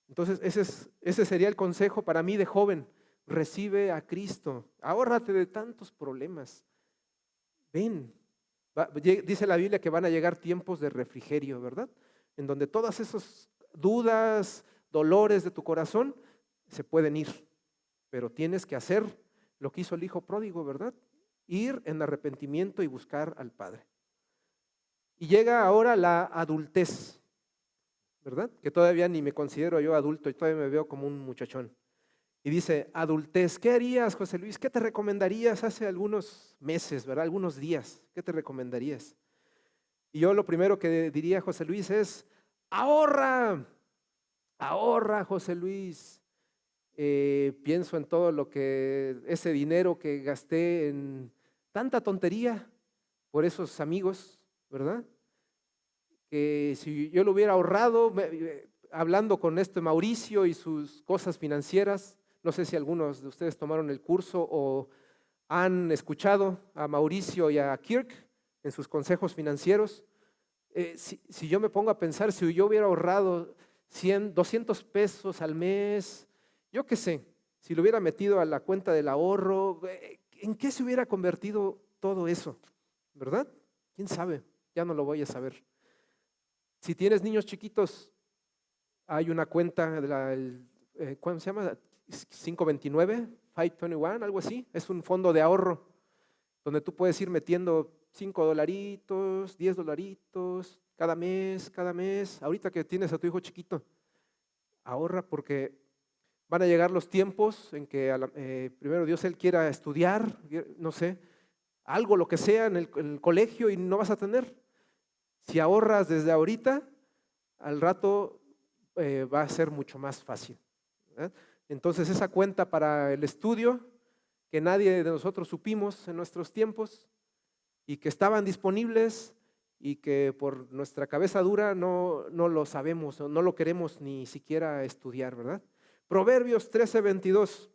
Entonces ese sería el consejo para mí de joven. Recibe a Cristo, ahórrate de tantos problemas. Ven. Dice la Biblia que van a llegar tiempos de refrigerio, ¿verdad? En donde todas esas dudas, dolores de tu corazón se pueden ir, pero tienes que hacer lo que hizo el hijo pródigo, ¿verdad? Ir en arrepentimiento y buscar al Padre. Y llega ahora la adultez, ¿verdad? Que todavía ni me considero yo adulto y todavía me veo como un muchachón. Y dice, adultez, ¿qué harías, José Luis? ¿Qué te recomendarías hace algunos meses, ¿verdad? Algunos días, ¿qué te recomendarías? Y yo lo primero que diría, José Luis, es, ahorra, José Luis. Pienso en todo ese dinero que gasté en tanta tontería por esos amigos, ¿verdad? Que si yo lo hubiera ahorrado, hablando con Mauricio y sus cosas financieras. No sé si algunos de ustedes tomaron el curso o han escuchado a Mauricio y a Kirk en sus consejos financieros. Si yo me pongo a pensar, si yo hubiera ahorrado 100, 200 pesos al mes, yo qué sé, si lo hubiera metido a la cuenta del ahorro, ¿en qué se hubiera convertido todo eso? ¿Verdad? ¿Quién sabe? Ya no lo voy a saber. Si tienes niños chiquitos, hay una cuenta de ¿cómo se llama? 529, 521, algo así. Es un fondo de ahorro donde tú puedes ir metiendo $5, $10, cada mes. Ahorita que tienes a tu hijo chiquito, ahorra porque van a llegar los tiempos en que primero Dios él quiera estudiar, no sé, algo, lo que sea en el colegio y no vas a tener. Si ahorras desde ahorita, al rato va a ser mucho más fácil, ¿verdad? Entonces esa cuenta para el estudio que nadie de nosotros supimos en nuestros tiempos y que estaban disponibles y que por nuestra cabeza dura no lo sabemos, no lo queremos ni siquiera estudiar, ¿verdad? Proverbios 13:22,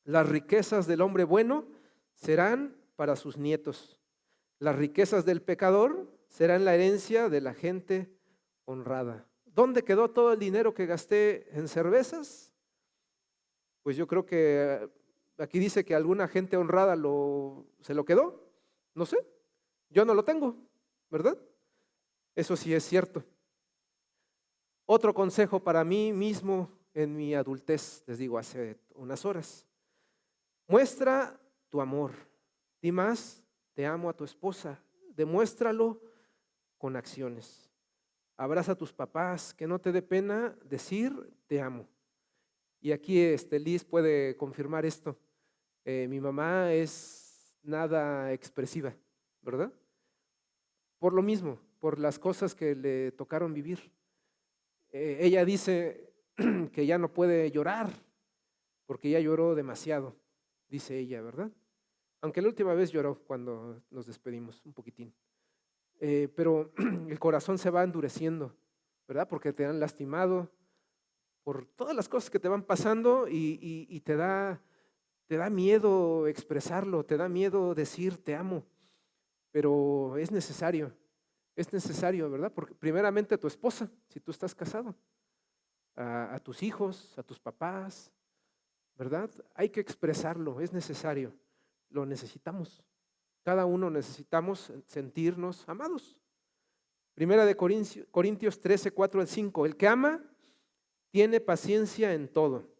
las riquezas del hombre bueno serán para sus nietos, las riquezas del pecador serán la herencia de la gente honrada. ¿Dónde quedó todo el dinero que gasté en cervezas? Pues yo creo que aquí dice que alguna gente honrada se lo quedó, no sé, yo no lo tengo, ¿verdad? Eso sí es cierto. Otro consejo para mí mismo en mi adultez, les digo hace unas horas, muestra tu amor, di más, te amo a tu esposa, demuéstralo con acciones. Abraza a tus papás, que no te dé pena decir te amo. Y aquí Liz puede confirmar esto. Mi mamá es nada expresiva, ¿verdad? Por lo mismo, por las cosas que le tocaron vivir. Ella dice que ya no puede llorar porque ya lloró demasiado, dice ella, ¿verdad? Aunque la última vez lloró cuando nos despedimos un poquitín. Pero el corazón se va endureciendo, ¿verdad? Porque te han lastimado por todas las cosas que te van pasando y te da miedo expresarlo, te da miedo decir te amo, pero es necesario, ¿verdad? Porque primeramente a tu esposa, si tú estás casado, a tus hijos, a tus papás, ¿verdad? Hay que expresarlo, es necesario, lo necesitamos. Cada uno necesitamos sentirnos amados. Primera de Corintios 13, 4 al 5. El que ama tiene paciencia en todo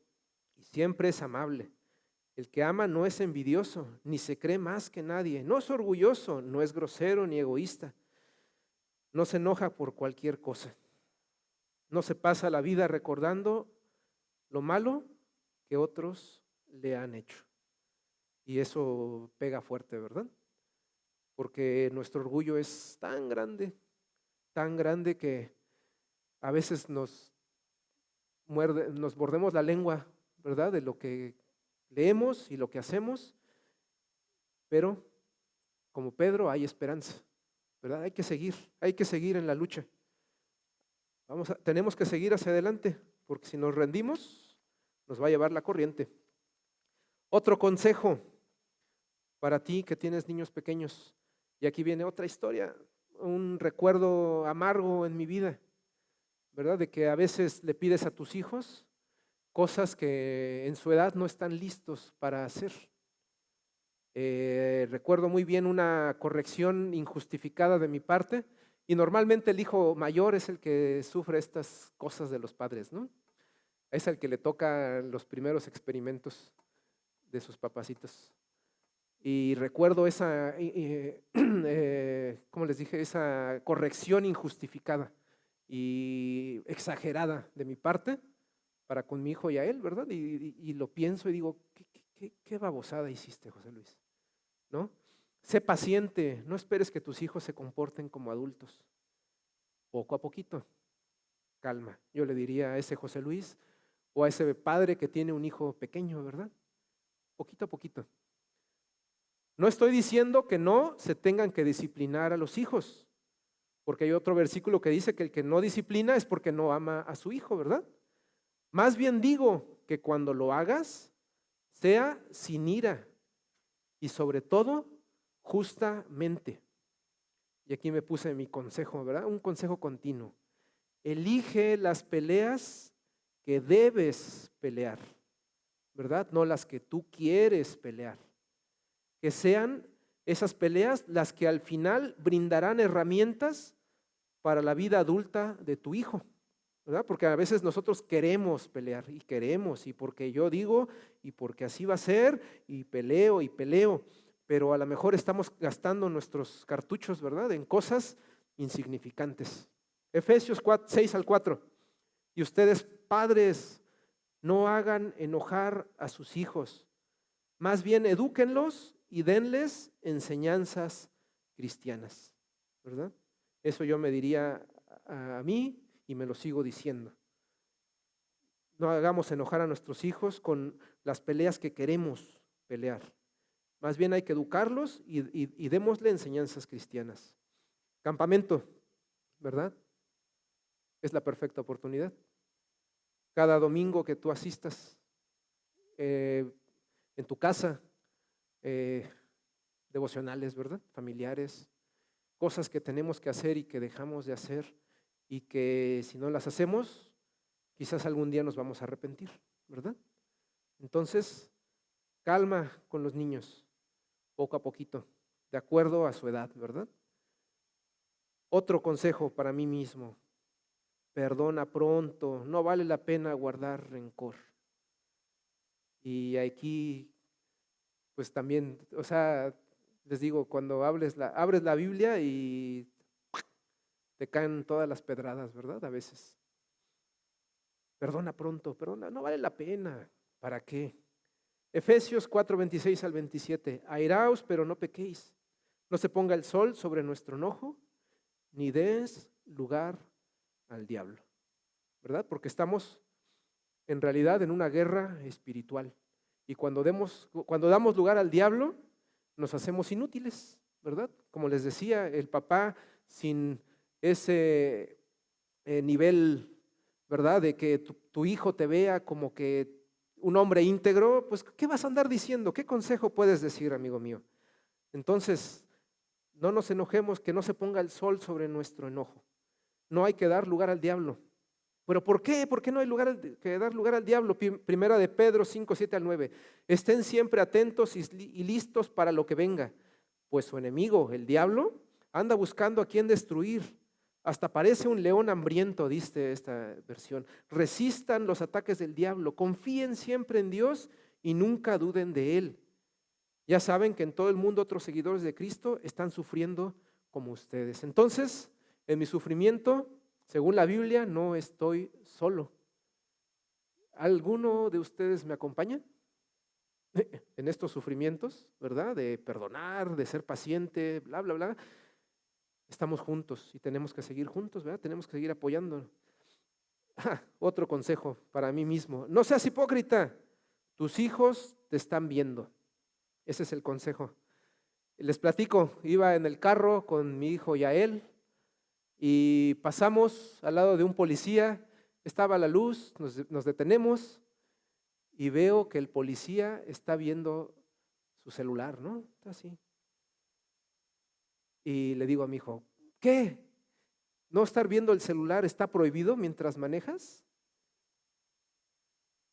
y siempre es amable. El que ama no es envidioso, ni se cree más que nadie. No es orgulloso, no es grosero ni egoísta. No se enoja por cualquier cosa. No se pasa la vida recordando lo malo que otros le han hecho. Y eso pega fuerte, ¿verdad? Porque nuestro orgullo es tan grande que a veces nos mordemos la lengua, ¿verdad? De lo que leemos y lo que hacemos, pero como Pedro hay esperanza, ¿verdad? Hay que seguir en la lucha. Tenemos que seguir hacia adelante, porque si nos rendimos, nos va a llevar la corriente. Otro consejo para ti que tienes niños pequeños, y aquí viene otra historia, un recuerdo amargo en mi vida, ¿verdad? De que a veces le pides a tus hijos cosas que en su edad no están listos para hacer. Recuerdo muy bien una corrección injustificada de mi parte, y normalmente el hijo mayor es el que sufre estas cosas de los padres, ¿no? Es el que le toca los primeros experimentos de sus papacitos. Y recuerdo esa, como les dije, esa corrección injustificada y exagerada de mi parte para con mi hijo y a él, ¿verdad? Y lo pienso y digo, ¿qué babosada hiciste, José Luis? ¿No? Sé paciente, no esperes que tus hijos se comporten como adultos. Poco a poquito, calma. Yo le diría a ese José Luis o a ese padre que tiene un hijo pequeño, ¿verdad? Poquito a poquito. No estoy diciendo que no se tengan que disciplinar a los hijos, porque hay otro versículo que dice que el que no disciplina es porque no ama a su hijo, ¿verdad? Más bien digo que cuando lo hagas, sea sin ira y sobre todo justamente. Y aquí me puse mi consejo, ¿verdad? Un consejo continuo. Elige las peleas que debes pelear, ¿verdad? No las que tú quieres pelear. Que sean esas peleas las que al final brindarán herramientas para la vida adulta de tu hijo. ¿verdad? Porque a veces nosotros queremos pelear y queremos, y porque yo digo, y porque así va a ser, y peleo, pero a lo mejor estamos gastando nuestros cartuchos, ¿verdad? En cosas insignificantes. Efesios 6 al 4. Y ustedes, padres, no hagan enojar a sus hijos, más bien edúquenlos y denles enseñanzas cristianas, ¿verdad? Eso yo me diría a mí y me lo sigo diciendo. No hagamos enojar a nuestros hijos con las peleas que queremos pelear. Más bien hay que educarlos y démosle enseñanzas cristianas. Campamento, ¿verdad? Es la perfecta oportunidad. Cada domingo que tú asistas en tu casa, devocionales, ¿verdad? Familiares, cosas que tenemos que hacer y que dejamos de hacer y que si no las hacemos, quizás algún día nos vamos a arrepentir, ¿verdad? Entonces, calma con los niños, poco a poquito, de acuerdo a su edad, ¿verdad? Otro consejo para mí mismo: perdona pronto, no vale la pena guardar rencor. Y aquí, pues también, o sea, les digo, cuando abres la Biblia y te caen todas las pedradas, ¿verdad? A veces. Perdona pronto, perdona, no vale la pena. ¿Para qué? Efesios 4, 26 al 27. Airaos, pero no pequéis. No se ponga el sol sobre nuestro enojo, ni des lugar al diablo, ¿verdad? Porque estamos en realidad en una guerra espiritual. Y cuando damos lugar al diablo, nos hacemos inútiles, ¿verdad? Como les decía, el papá sin ese nivel, ¿verdad? De que tu hijo te vea como que un hombre íntegro, pues ¿qué vas a andar diciendo? ¿Qué consejo puedes decir, amigo mío? Entonces, no nos enojemos, que no se ponga el sol sobre nuestro enojo. No hay que dar lugar al diablo. ¿Pero por qué? ¿Por qué no hay que dar lugar al diablo? Primera de Pedro 5, 7 al 9. Estén siempre atentos y listos para lo que venga, pues su enemigo, el diablo, anda buscando a quien destruir. Hasta parece un león hambriento, dice esta versión. Resistan los ataques del diablo, confíen siempre en Dios y nunca duden de Él. Ya saben que en todo el mundo otros seguidores de Cristo están sufriendo como ustedes. Entonces, en mi sufrimiento, según la Biblia, no estoy solo. ¿Alguno de ustedes me acompaña en estos sufrimientos, verdad? De perdonar, de ser paciente, bla, bla, bla. Estamos juntos y tenemos que seguir juntos, ¿verdad? Tenemos que seguir apoyando. Otro consejo para mí mismo: no seas hipócrita, tus hijos te están viendo. Ese es el consejo. Les platico, iba en el carro con mi hijo Yael y pasamos al lado de un policía, estaba la luz, nos detenemos y veo que el policía está viendo su celular, ¿no? Está así. Y le digo a mi hijo: ¿qué? ¿No estar viendo el celular está prohibido mientras manejas?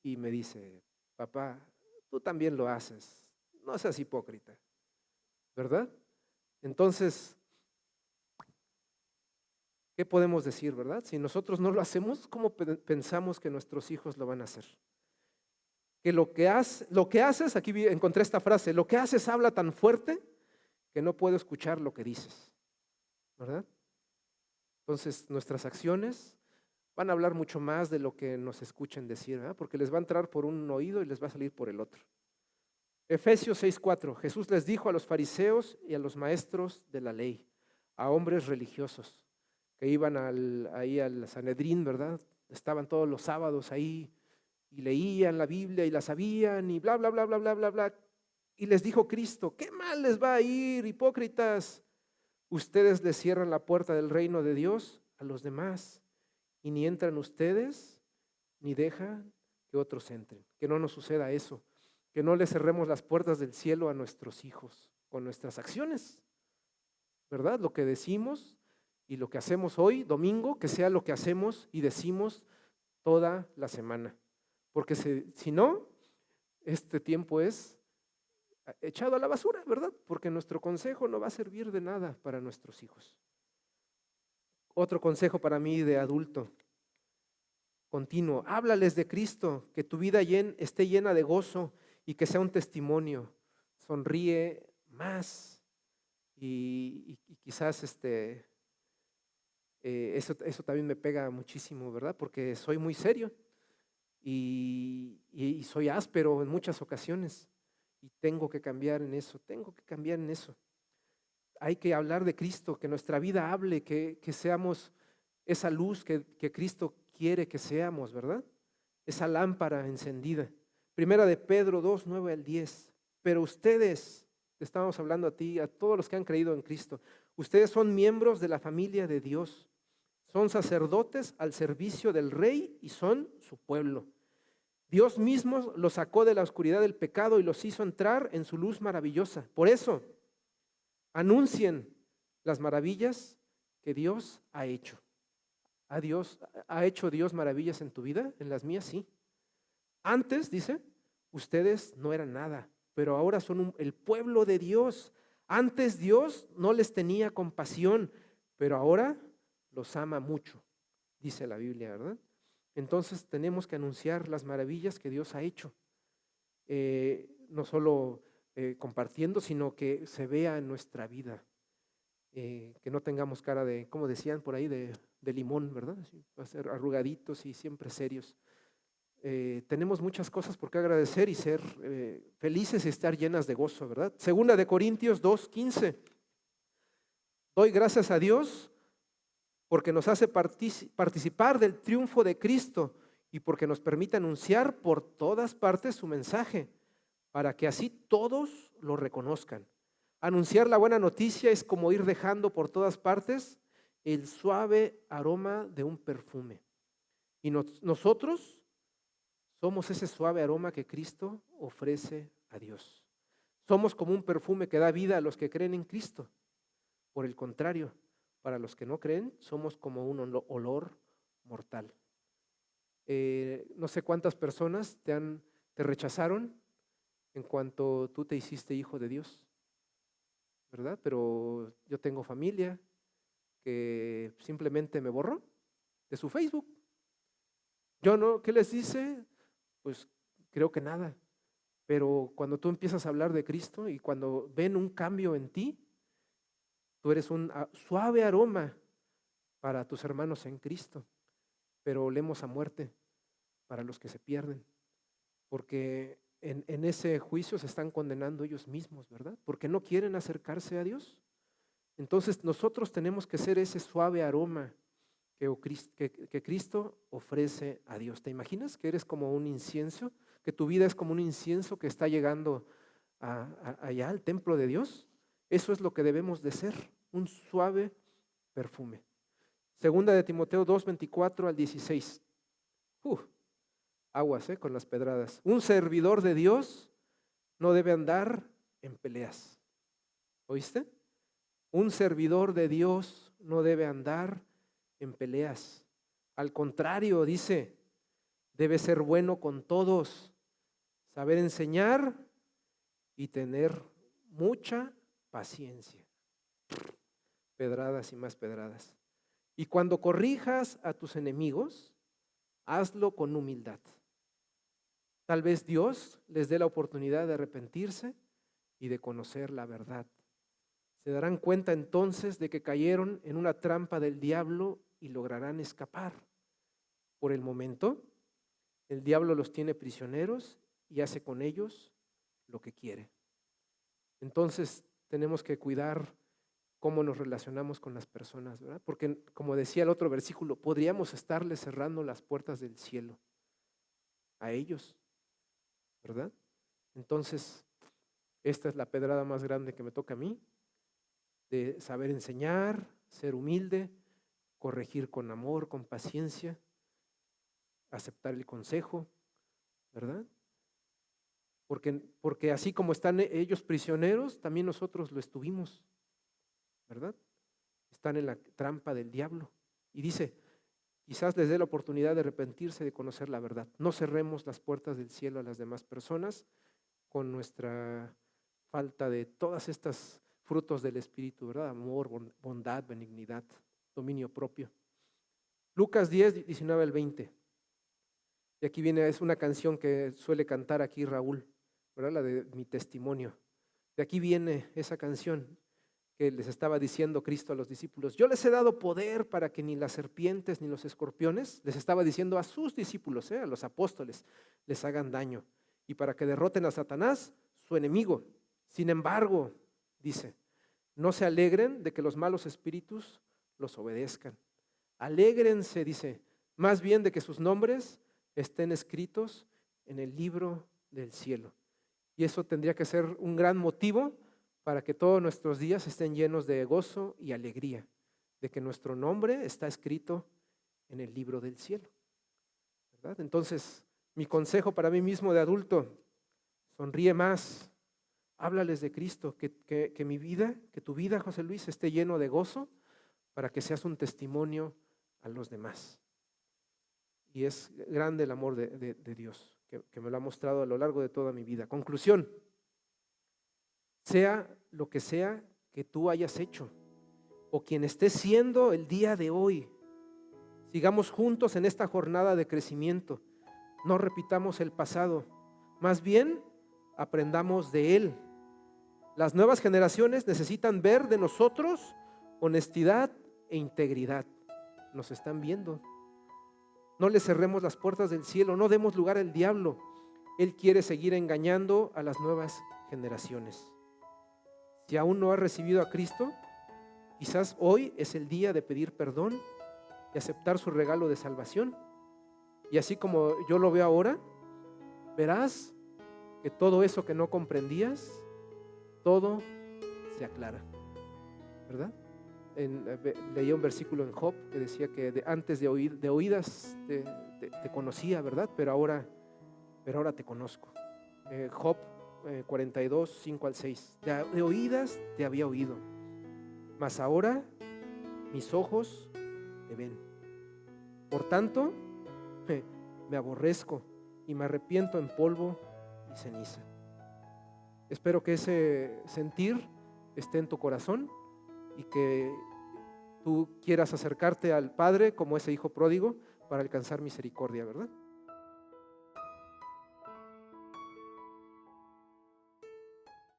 Y me dice: papá, tú también lo haces, no seas hipócrita, ¿verdad? Entonces, ¿qué podemos decir, verdad? Si nosotros no lo hacemos, ¿cómo pensamos que nuestros hijos lo van a hacer? Que lo que haces, aquí encontré esta frase: lo que haces habla tan fuerte que no puedo escuchar lo que dices, ¿verdad? Entonces, nuestras acciones van a hablar mucho más de lo que nos escuchen decir, ¿verdad? Porque les va a entrar por un oído y les va a salir por el otro. Efesios 6:4. Jesús les dijo a los fariseos y a los maestros de la ley, a hombres religiosos que iban ahí al Sanedrín, ¿verdad? Estaban todos los sábados ahí y leían la Biblia y la sabían y bla, bla, bla, bla, bla, bla, bla. Y les dijo Cristo: ¿qué mal les va a ir, hipócritas? Ustedes les cierran la puerta del reino de Dios a los demás y ni entran ustedes ni dejan que otros entren. Que no nos suceda eso, que no le cerremos las puertas del cielo a nuestros hijos con nuestras acciones, ¿verdad? Lo que decimos y lo que hacemos hoy, domingo, que sea lo que hacemos y decimos toda la semana. Porque si no, este tiempo es echado a la basura, ¿verdad? Porque nuestro consejo no va a servir de nada para nuestros hijos. Otro consejo para mí de adulto: continuo. Háblales de Cristo, que tu vida esté llena de gozo y que sea un testimonio. Sonríe más y quizás eso también me pega muchísimo, ¿verdad? Porque soy muy serio y soy áspero en muchas ocasiones y tengo que cambiar en eso, Hay que hablar de Cristo, que nuestra vida hable, que seamos esa luz que Cristo quiere que seamos, ¿verdad? Esa lámpara encendida. Primera de Pedro 2, 9 al 10. Pero ustedes, te estamos hablando a ti, a todos los que han creído en Cristo, ustedes son miembros de la familia de Dios, son sacerdotes al servicio del Rey y son su pueblo. Dios mismo los sacó de la oscuridad del pecado y los hizo entrar en su luz maravillosa. Por eso, anuncien las maravillas que Dios ha hecho. ¿Ha hecho Dios maravillas en tu vida? En las mías sí. Antes, dice, ustedes no eran nada, pero ahora son el pueblo de Dios. Antes Dios no les tenía compasión, pero ahora los ama mucho, dice la Biblia, ¿verdad? Entonces tenemos que anunciar las maravillas que Dios ha hecho. No solo compartiendo, sino que se vea en nuestra vida. Que no tengamos cara de, como decían por ahí, de limón, ¿verdad? Va a ser arrugaditos y siempre serios. Tenemos muchas cosas por qué agradecer y ser felices y estar llenas de gozo, ¿verdad? Segunda de Corintios 2:15. Doy gracias a Dios porque nos hace participar del triunfo de Cristo y porque nos permite anunciar por todas partes su mensaje, para que así todos lo reconozcan. Anunciar la buena noticia es como ir dejando por todas partes el suave aroma de un perfume. Y nosotros somos ese suave aroma que Cristo ofrece a Dios. Somos como un perfume que da vida a los que creen en Cristo. Por el contrario, para los que no creen, somos como un olor mortal. No sé cuántas personas te rechazaron en cuanto tú te hiciste hijo de Dios, ¿verdad? Pero yo tengo familia que simplemente me borró de su Facebook. Yo no, ¿qué les dice? Pues creo que nada. Pero cuando tú empiezas a hablar de Cristo y cuando ven un cambio en ti, tú eres un suave aroma para tus hermanos en Cristo, pero olemos a muerte para los que se pierden, porque en ese juicio se están condenando ellos mismos, ¿verdad? Porque no quieren acercarse a Dios. Entonces nosotros tenemos que ser ese suave aroma que Cristo ofrece a Dios. ¿Te imaginas que eres como un incienso? Que tu vida es como un incienso que está llegando allá al templo de Dios. Eso es lo que debemos de ser, un suave perfume. Segunda de Timoteo 2, 24 al 16. Aguas con las pedradas. Un servidor de Dios no debe andar en peleas. ¿Oíste? Un servidor de Dios no debe andar en peleas. Al contrario, dice, debe ser bueno con todos, saber enseñar y tener mucha paciencia. Pedradas y más pedradas. Y cuando corrijas a tus enemigos, hazlo con humildad. Tal vez Dios les dé la oportunidad de arrepentirse y de conocer la verdad. Se darán cuenta entonces de que cayeron en una trampa del diablo y lograrán escapar. Por el momento, el diablo los tiene prisioneros y hace con ellos lo que quiere. Entonces tenemos que cuidar cómo nos relacionamos con las personas, ¿verdad? Porque como decía el otro versículo, podríamos estarles cerrando las puertas del cielo a ellos, ¿verdad? Entonces, esta es la pedrada más grande que me toca a mí, de saber enseñar, ser humilde, corregir con amor, con paciencia, aceptar el consejo, ¿verdad? Porque así como están ellos prisioneros, también nosotros lo estuvimos, ¿verdad? Están en la trampa del diablo. Y dice, quizás les dé la oportunidad de arrepentirse, de conocer la verdad. No cerremos las puertas del cielo a las demás personas con nuestra falta de todas estas frutos del Espíritu, ¿verdad? Amor, bondad, benignidad, dominio propio. Lucas 10, 19 al 20. Y aquí viene, es una canción que suele cantar aquí Raúl, ¿verdad? La de Mi Testimonio. De aquí viene esa canción que les estaba diciendo Cristo a los discípulos. Yo les he dado poder para que ni las serpientes ni los escorpiones, les estaba diciendo a sus discípulos, a los apóstoles, les hagan daño. Y para que derroten a Satanás, su enemigo. Sin embargo, dice, no se alegren de que los malos espíritus los obedezcan. Alégrense, dice, más bien de que sus nombres estén escritos en el libro del cielo. Y eso tendría que ser un gran motivo para que todos nuestros días estén llenos de gozo y alegría, de que nuestro nombre está escrito en el libro del cielo, ¿verdad? Entonces, mi consejo para mí mismo de adulto, sonríe más, háblales de Cristo, que mi vida, que tu vida, José Luis, esté lleno de gozo para que seas un testimonio a los demás. Y es grande el amor de Dios, que me lo ha mostrado a lo largo de toda mi vida. Conclusión, sea lo que sea que tú hayas hecho, o quien esté siendo el día de hoy, sigamos juntos en esta jornada de crecimiento. No repitamos el pasado, más bien aprendamos de él. Las nuevas generaciones necesitan ver de nosotros honestidad e integridad. Nos están viendo. No le cerremos las puertas del cielo, no demos lugar al diablo. Él quiere seguir engañando a las nuevas generaciones. Si aún no has recibido a Cristo, quizás hoy es el día de pedir perdón y aceptar su regalo de salvación. Y así como yo lo veo ahora, verás que todo eso que no comprendías, todo se aclara, ¿verdad? Leía un versículo en Job que decía que antes de oídas te conocía, ¿verdad? Pero ahora te conozco. Job 42, 5 al 6. De oídas te había oído, mas ahora mis ojos te ven. Por tanto, me aborrezco y me arrepiento en polvo y ceniza. Espero que ese sentir esté en tu corazón y que tú quieras acercarte al Padre como ese hijo pródigo para alcanzar misericordia, ¿verdad?